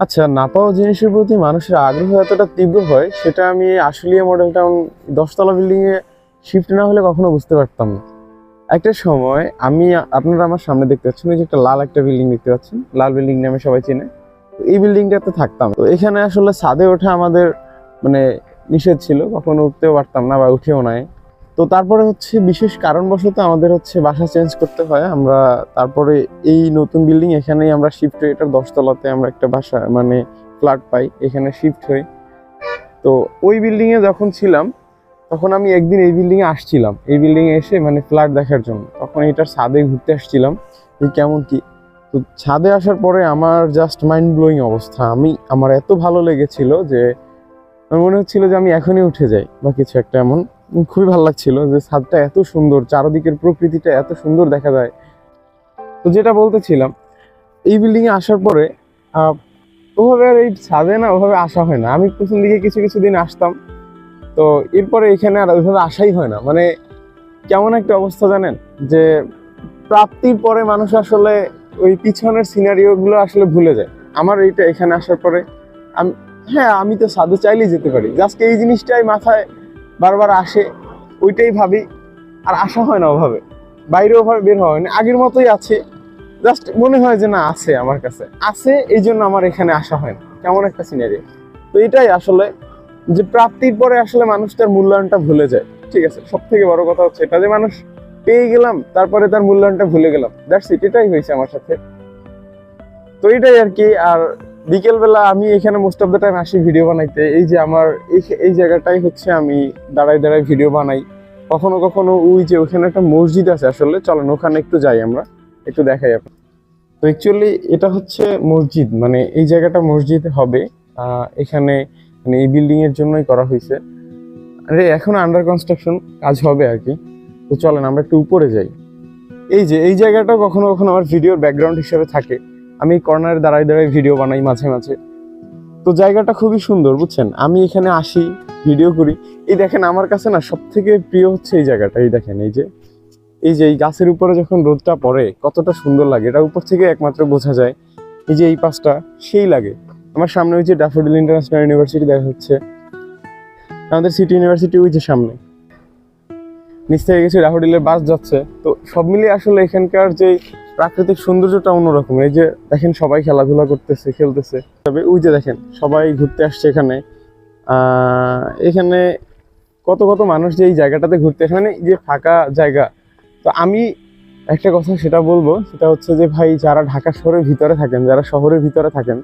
আচ্ছা, না পাওয়া জিনিসের প্রতি মানুষের আগ্রহ এতটা তীব্র হয় সেটা আমি আশুলিয়া মডেল টাউন 10 তলা বিল্ডিং এ শিফট না হলে কখনো বুঝতে পারতাম না। একটা সময় আপনারা আমার সামনে দেখতে পাচ্ছেন, ওই যে একটা লাল একটা বিল্ডিং দেখতে পাচ্ছেন, লাল বিল্ডিং নামে সবাই চেনে। তো এই বিল্ডিংটাতে থাকতাম। তো এখানে আসলে ছাদে ওঠা আমাদের মানে নিষেধ ছিল, কখনো উঠতেও পারতাম না বা উঠেও নাই। তো তারপরে হচ্ছে বিশেষ কারণবশত আমাদের হচ্ছে বাসা চেঞ্জ করতে হয়। আমরা তারপরে এই নতুন বিল্ডিং এখানেই আমরা শিফট হই। এটার 10 তলাতে আমরা একটা বাসা মানে ফ্ল্যাট পাই, এখানে শিফট হই। তো ওই বিল্ডিং এ যখন ছিলাম তখন আমি একদিন এই বিল্ডিং এ আসছিলাম, এই বিল্ডিং এ এসে মানে ফ্ল্যাট দেখার জন্য। তখন এটার ছাদে ঘুরতে আসছিলাম যে কেমন কি। তো ছাদে আসার পরে আমার জাস্ট মাইন্ড ব্লোয়িং অবস্থা। আমার এত ভালো লেগেছিল যে আমার মনে হচ্ছিল যে আমি এখনই উঠে যাই বা কিছু একটা এমন। খুবই ভালো লাগছিল যে ছাদটা এত সুন্দর, চারদিকের প্রকৃতিটা এত সুন্দর দেখা যায়। তো যেটা বলতেছিলাম, এই বিল্ডিং এ আসার পরে আহ, ওভাবে আর এই ছাদে না ওভাবে আসা হয় না। আমি প্রথম দিকে কিছু কিছু দিন আসতাম, তো এরপরে এখানে আর ওইভাবে আসাই হয় না। মানে কেমন একটা অবস্থা জানেন, যে প্রাপ্তির পরে মানুষ আসলে ওই পিছনের সিনারিও গুলো আসলে ভুলে যায়। আমার এইটা এখানে আসার পরে আমি, হ্যাঁ আমি তো ছাদে চাইলেই যেতে পারি, জাস্ট এই জিনিসটাই মাথায় বারবার আসে, ওইটাই ভাবি। আর আসা হয় না ওভাবে, বাইরে ওভাবে বের হওয়া হয় না, আগের মতোই আছে। জাস্ট মনে হয় যে না আছে, আমার কাছে আছে, এই জন্য আমার এখানে আসা হয় না। কেমন একটা সিনারি। তো এটাই আসলে, যে প্রাপ্তির পরে আসলে মানুষ তার মূল্যায়নটা ভুলে যায়। ঠিক আছে, সব থেকে বড় কথা হচ্ছে এটা, যে মানুষ পেয়ে গেলাম তারপরে তার মূল্যায়নটা ভুলে গেলাম। দ্যাটস ইট, এটাই হয়েছে আমার সাথে। তো এটাই আর কি। আর বিকেল বেলা আমি এখানে মোস্ট অফ দ্য টাইম আসি ভিডিও বানাইতে। এই যে আমার এই জায়গাটাই হচ্ছে আমি দাঁড়ায় দাঁড়ায় ভিডিও বানাই। কখনো কখনো ওই যে ওখানে একটা মসজিদ আছে, আসলে চলেন ওখানে একটু যাই, আমরা একটু দেখাই আপনার। তো অ্যাকচুয়ালি এটা হচ্ছে মসজিদ, মানে এই জায়গাটা মসজিদ হবে। এখানে মানে এই বিল্ডিং এর জন্যই করা হয়েছে। আরে এখন আন্ডার কনস্ট্রাকশন, কাজ হবে আর কি। তো চলেন আমরা একটু উপরে যাই। এই যে এই জায়গাটা কখনো কখনো আমার ভিডিওর ব্যাকগ্রাউন্ড হিসেবে থাকে। আমি কর্নারে দাঁড়ায় দাঁড়ায় ভিডিও বানাই মাঝে মাঝে। তো জায়গাটা খুবই সুন্দর, বুঝছেন। আমি এখানে আসি, ভিডিও করি। এই দেখেন আমার কাছে না সব থেকে প্রিয় হচ্ছে এই জায়গাটা। এই দেখেন, এই যে এই গাছের উপরে যখন রোদটা পড়ে কতটা সুন্দর লাগে, এটা উপর থেকে একমাত্র বোঝা যায়। এই যে এই পাশটা সেই লাগে। আমার সামনে ওই যে ড্যাফোডিল ইন্টারন্যাশনাল ইউনিভার্সিটি দেখা হচ্ছে, আমাদের সিটি ইউনিভার্সিটি ওই যে সামনে। নিচ থেকে গেছে ড্যাফোডিলের বাস যাচ্ছে। তো সব মিলিয়ে আসলে এখানকার যে প্রাকৃতিক সৌন্দর্যটা অন্যরকম। এই যে দেখেন সবাই খেলাধুলা করতেছে, খেলতেছে। তবে ওই যে দেখেন সবাই ঘুরতে আসছে এখানে। এখানে কত কত মানুষ যে এই জায়গাটাতে ঘুরতে, এখানে এই যে ফাঁকা জায়গা। তো আমি একটা কথা সেটা বলবো, সেটা হচ্ছে যে ভাই, যারা ঢাকা শহরের ভিতরে থাকেন, যারা শহরের ভিতরে থাকেন,